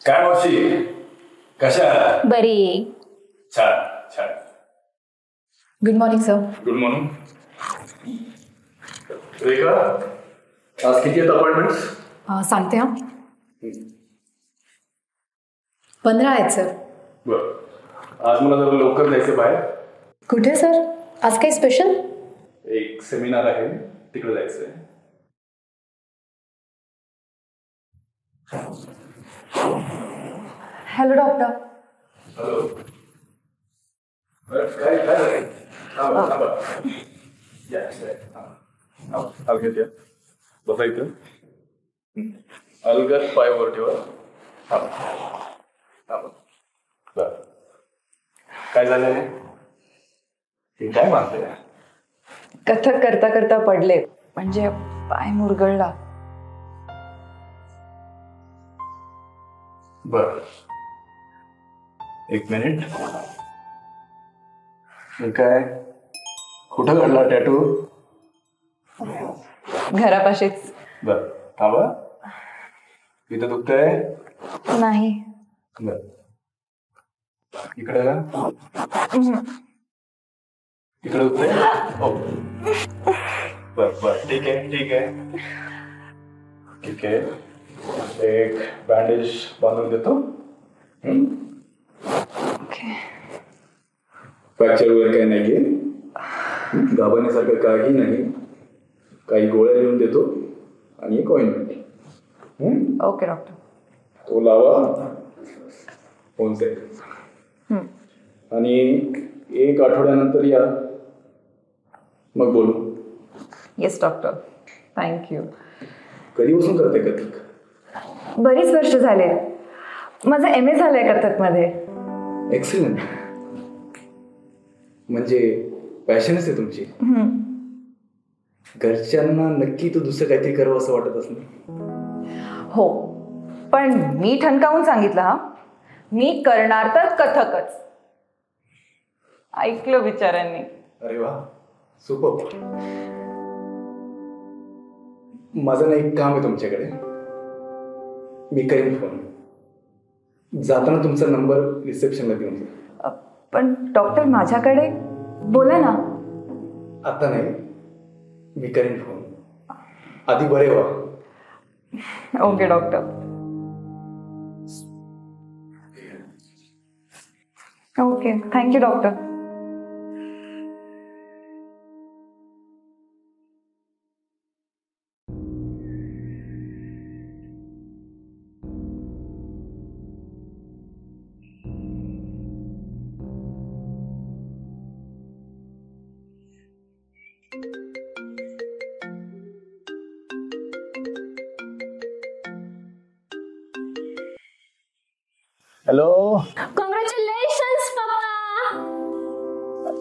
काय मावशी, कशा? बरी. छान छान. Good morning sir. Good morning. Rekha, आज किती आहेत अपॉइंटमेंट्स? सांगते हा. 15 आहेत सर. बरं, आज मला जरा लवकर जायचं बाहेर. कुठे सर? आज काही स्पेशल? एक सेमिनार आहे, तिकडे जायचंय. Hello doctor. हॅलो. काय काय थांबा थांबा. बसा इथं. अलगद पायावर ठेवा. बर, काय झालंय? हे काय मानते? कथक करता करता पडले, म्हणजे पाय मुरगळला. बर, एक मिनिट. काय, कुठं काढला टॅटू? घरापाशीच. बर, थांबा. इथं दुखतंय? नाही. बर, इकडे का? इकडे दुखतंय? हो. बर बर, ठीक आहे ठीक आहे ठीक आहे. एक बँडेज बांधून देतो. फ्रॅक्चर वगैरे काही नाहीये, घाबरण्यासारखं काही नाही. काही गोळ्या लिहून देतो आणि एक ऑइंटमेंट. Okay doctor. तो लावा. Phone set. आणि 1 आठवड्यानंतर या, मग बोलू. Yes doctor, thank you. कधीपासून करते कथक? बरीच वर्ष झाले. माझं MA झालंय कथकमध्ये. एक्सलंट. म्हणजे पॅशनच आहे तुमची. घरच्यांना नक्की तू दुसरं काहीतरी करावं असं वाटतच नाही. हो, पण मी ठणकावून सांगितलं हा, मी करणार तर कथकच. ऐकलं बिचाऱ्यांनी. अरे वा, सुपर. माझं ना एक काम आहे तुमच्याकडे, मी करीन फोन. जाताना तुमचा नंबर रिसेप्शनला देऊन जा. पण डॉक्टर माझ्याकडे, बोला ना. आता नाही, मी करीन फोन. आधी बरे व्हा. Okay doctor. Okay, thank you doctor. Hello. Congratulations पप्पा.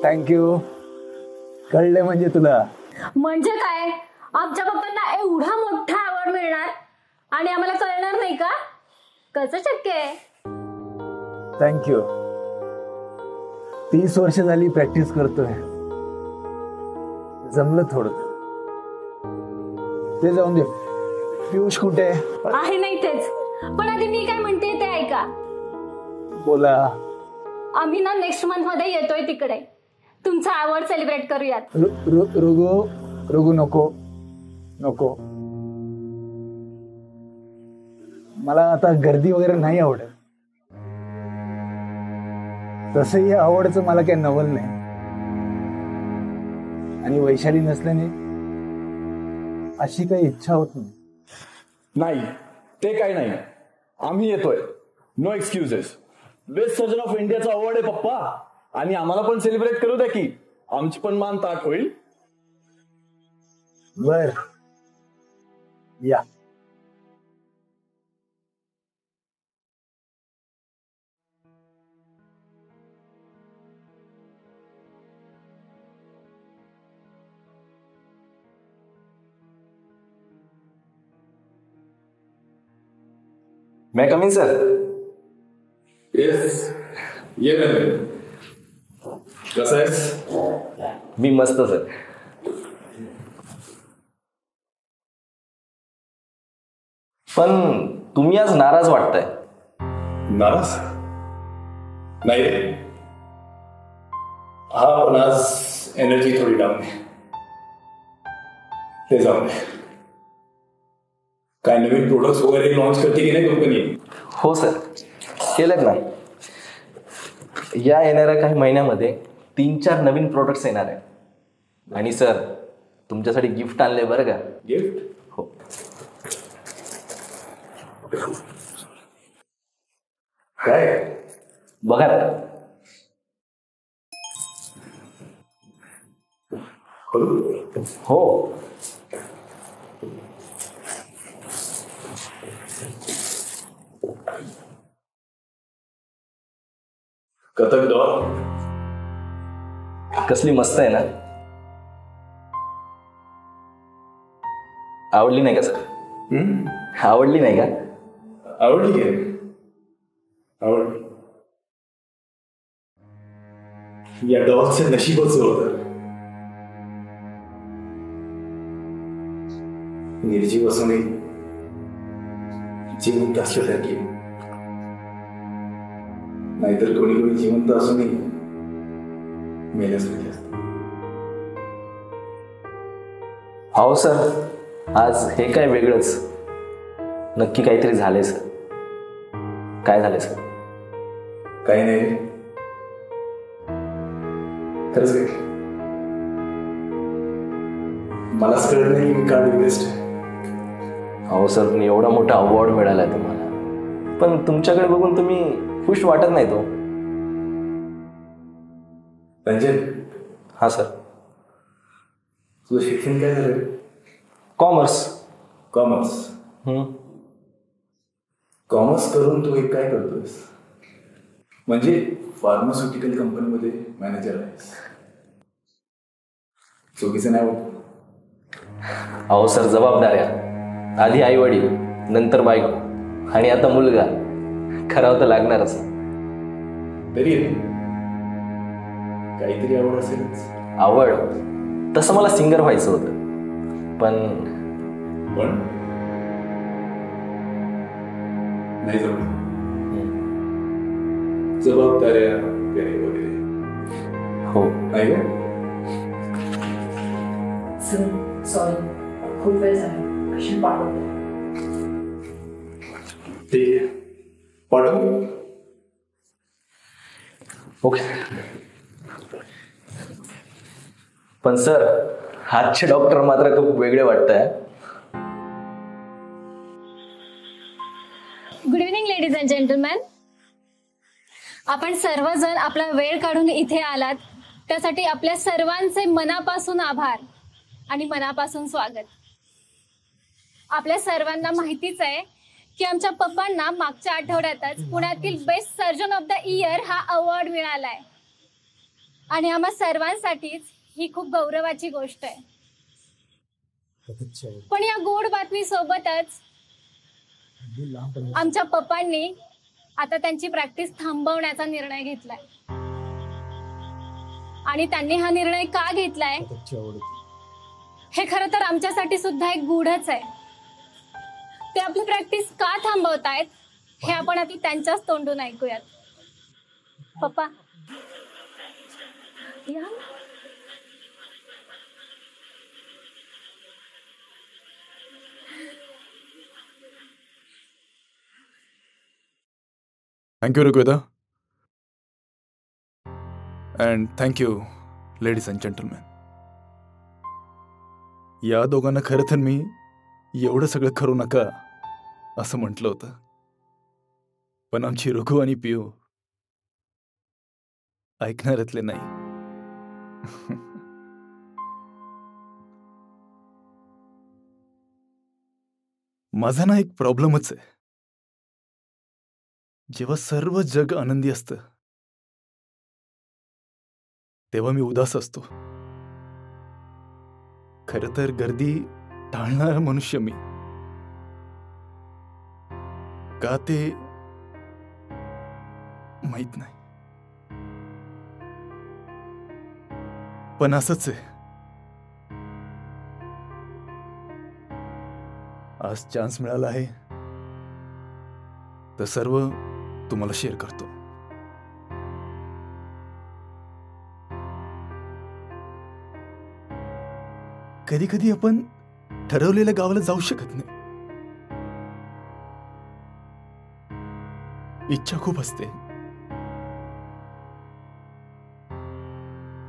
थँक्यू. कळले म्हणजे तुला? म्हणजे काय, आमच्या पप्पांना एवढा मोठा अवॉर्ड मिळणार आणि आम्हाला कळणार नाही का? कसं शक्य आहे? थँक्यू. 30 वर्ष झाली प्रॅक्टिस करतोय, जमलं थोडं. ते जाऊन दे. पियुष कुठे आहे? नाही तेच. पण आधी मी काय म्हणते ते ऐका. बोला. आम्ही ना नेक्स्ट मंथ मध्ये येतोय तिकडे, तुमचा अवॉर्ड सेलिब्रेट करूयात. रुगू नको नको. मला आता गर्दी वगैरे नाही आवडत. तसंही आवडचं मला काही नवल नाही, आणि वैशाली नसल्याने अशी काही इच्छा होत नाही. नाही, ते काही नाही. आम्ही येतोय. No excuses. Best surgeon of इंडियाचा अवॉर्ड आहे पप्पा, आणि आम्हाला पण सेलिब्रेट करू द्या की. आमची पण मान ताट होईल. बर, या. मैं कम इन सर? येस, ये ना. कसा आहेस? मी मस्त सर. पण तुम्ही आज नाराज वाटताय. नाराज नाही रे. हा पण आज एनर्जी थोडी डाऊन आहे. ते जाऊ दे. काय नवीन प्रोडक्ट्स वगैरे लॉन्च करते की नाही कंपनी? हो सर, केलेत ना. या येणाऱ्या काही महिन्यामध्ये 3-4 नवीन प्रोडक्ट्स येणार आहे. आणि सर, तुमच्यासाठी गिफ्ट आणले बरं का. गिफ्ट? हो. काय? बघा ना. हो. कथक डॉल कसली मस्त आहे ना. आवडली नाही का सर? आवडली नाही का? आवडली की आवडली. या डॉलचं नशीबच होतं. निर्जीव असूनही जिवंत असल्यासारखी. नाहीतर कोणी कोणी जिवंत असूनही मेल्यासारखी असते. हो सर, आज हे काय वेगळंच. नक्की काहीतरी झालंय सर. काय झालंय सर? काही नाही. खरंच काय मलाच कळत नाही की मी का डिप्रेस्ड आहे. हो सर, पण एवढा मोठा अवॉर्ड मिळालाय तुम्हाला. पण तुमच्याकडे बघून तुम्ही खुश वाटत नाही तो. रंजन. हा सर. तुझं शिक्षण काय झालं? कॉमर्स. कॉमर्स. कॉमर्स करून तू एक काय करतोयस? म्हणजे फार्मास्युटिकल कंपनीमध्ये मॅनेजर आहेस. चुकीचं नाही वाटत? अहो सर, जबाबदाऱ्या. आधी आई वडील, नंतर बायको, आणि आता मुलगा. करावं तर लागणारच. तरी काहीतरी आवड असेलच. आवड? तसं मला सिंगर व्हायचं होतं. पण नाही जमलं. जबाबदाऱ्या वगैरे. हो. नाही का? सॉरी, खूप वेळ झाला. कशी पाठवतो? ठीक आहे, पाठव. ओके. पण सर, हातचे डॉक्टर मात्र खूप वेगळे वाटतंय. Good evening ladies and gentleman. आपण सर्वजण आपला वेळ काढून इथे आलात त्यासाठी आपल्या सर्वांचे मनापासून आभार आणि मनापासून स्वागत. आपल्या सर्वांना माहितीच आहे की आमच्या पप्पांना मागच्या आठवड्यातच पुण्यातील best surgeon of the year हा अवॉर्ड मिळालाय. आणि आम्हा सर्वांसाठीच ही खूप गौरवाची गोष्ट आहे. पण या गोड बातमी सोबतच आमच्या पप्पांनी आता त्यांची प्रॅक्टिस थांबवण्याचा निर्णय घेतलाय. आणि त्यांनी हा निर्णय का घेतलाय हे खरं तर आमच्यासाठी सुद्धा एक गूढच आहे. ते आपली प्रॅक्टिस का थांबवतायत हे आपण आता त्यांच्याच तोंडून ऐकूयात. पप्पा या. Thank you Rigveda. And thank you ladies and gentleman. या दोघांना खरं तर मी एवढं सगळं करू नका असं म्हटलं होतं. पण आमची रघु आणि पियू ऐकणाऱ्यातले नाही. माझा ना एक प्रॉब्लेमच आहे. जेव्हा सर्व जग आनंदी असतं तेव्हा मी उदास असतो. खरं तर गर्दी टाळणारा मनुष्य मी. का ते माहित नाही, पण असंच आहे. आज चान्स मिळाला आहे तर सर्व तुम्हाला शेअर करतो. कधी कधी आपण ठरवलेल्या गावाला जाऊ शकत नाही. इच्छा खूप असते,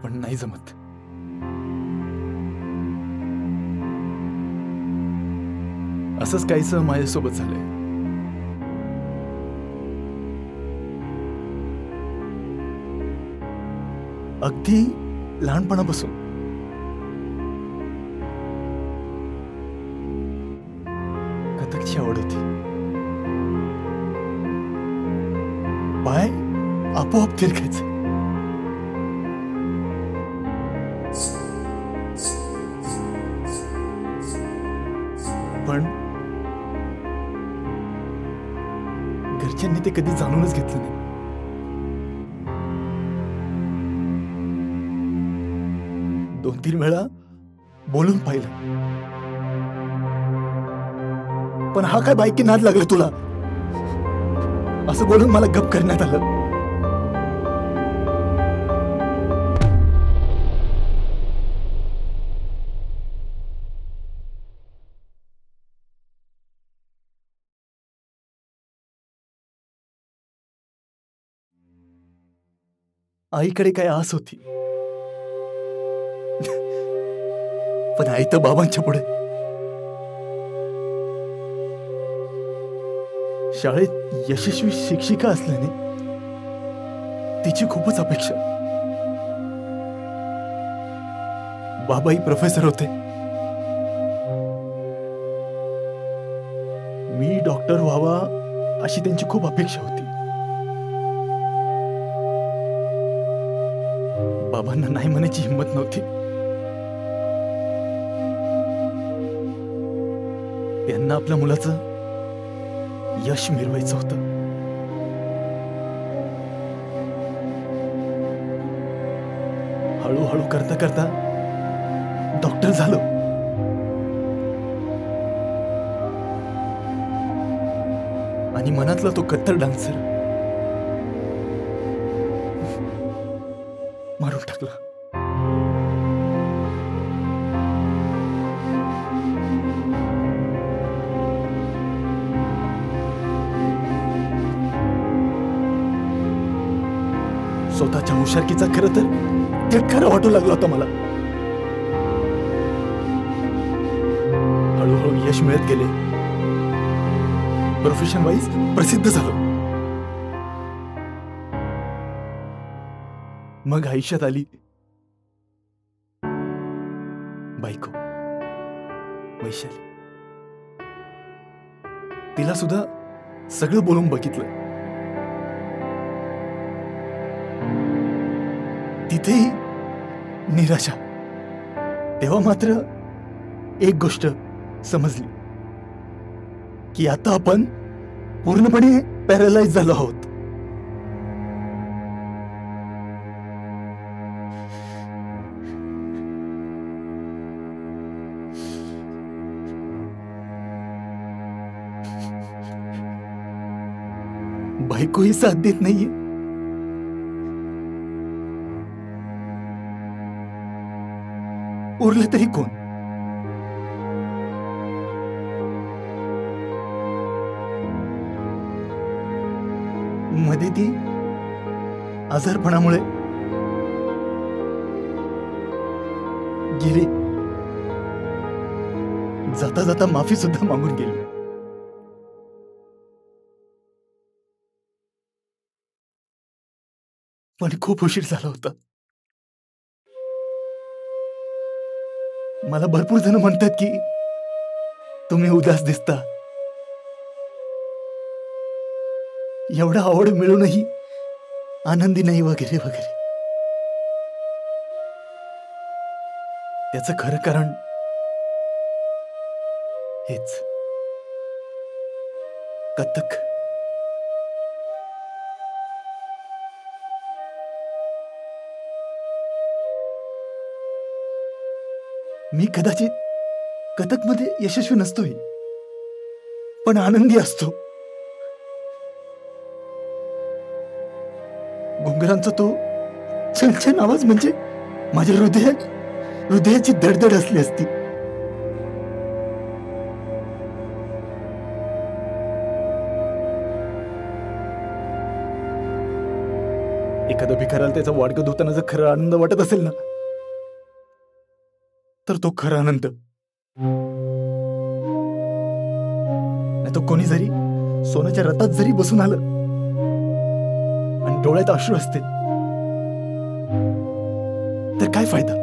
पण नाही जमत. असंच काहीसं माझ्यासोबत झालंय. अगदी लहानपणापासून कथकची आवड होती. पाय आपोआप थिरकायचे. पण घरच्यांनी ते कधी जाणूनच घेतलं नाही. दोन तीन वेळा बोलून पाहिलं, पण हा काय बायकी नाद लागला तुला असं बोलून मला गप करण्यात आलं. आईकडे काय आस होती, पण आई तर बाबांच्या पुढे. शाळेत यशस्वी शिक्षिका असल्याने तिची खूपच अपेक्षा. बाबाही प्रोफेसर होते, मी डॉक्टर व्हावा अशी त्यांची खूप अपेक्षा होती. बाबांना नाही म्हणायची हिंमत नव्हती. त्यांना आपल्या मुलाचं यश मिळवायचं होतं. हळूहळू करता करता डॉक्टर झालो. आणि मनातला तो कट्टर डान्सर मारून टाकला. स्वतःच्या हुशारकीचा खरं तर तिटकारा वाटू लागला होता मला. हळूहळू यश मिळत गेले. प्रोफेशन वाईज प्रसिद्ध झालो. मग आयुष्यात आली बायको वैशाली. तिला सुद्धा सगळं बोलून बघितलं. तिथेही निराशा. तेव्हा मात्र एक गोष्ट समजली की आता आपण पूर्णपणे पॅरालाइज झालो आहोत. बायकोही साथ देत नाहीये. उरलं तरी कोण? मध्ये ती आजारपणामुळे गेली. जाता जाता माफी सुद्धा मागून गेली. पण खूप उशीर झाला होता. मला भरपूर जण म्हणतात की तुम्ही उदास दिसता. एवढा आवड मिळूनही आनंदी नाही वगैरे वगैरे. त्याचं खरं कारण हेच कथक. मी कदाचित कथकमध्ये यशस्वी नसतोय, पण आनंदी असतो. घुंगरांचा तो छान आवाज म्हणजे माझ्या हृदयाची धडधड असली असती. एखाद्या भिकाऱ्याला त्याचा वाडकं धुताना जर खरा आनंद वाटत असेल ना, तर तो खरा आनंद. नाही तो कोणी जरी सोन्याच्या रथात जरी बसून आलं आणि डोळ्यात अश्रू असतील तर काय फायदा.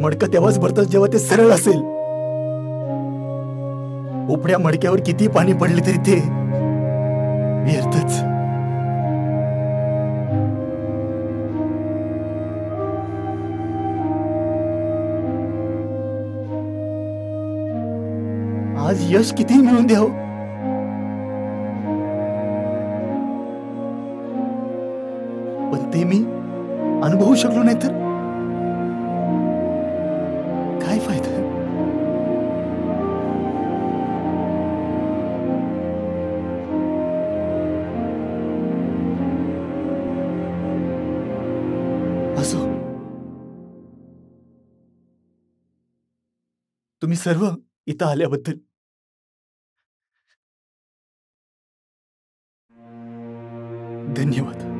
मडकं तेव्हाच भरतात जेव्हा ते सरळ असेल. उपड्या मडक्यावर किती पाणी पडले तरी ते व्यर्थच. आज यश कितीही मिळून द्यावं, पण ते मी अनुभवू शकलो नाही तर काय फायदा. असो, तुम्ही सर्व इथं आल्याबद्दल धन्यवाद.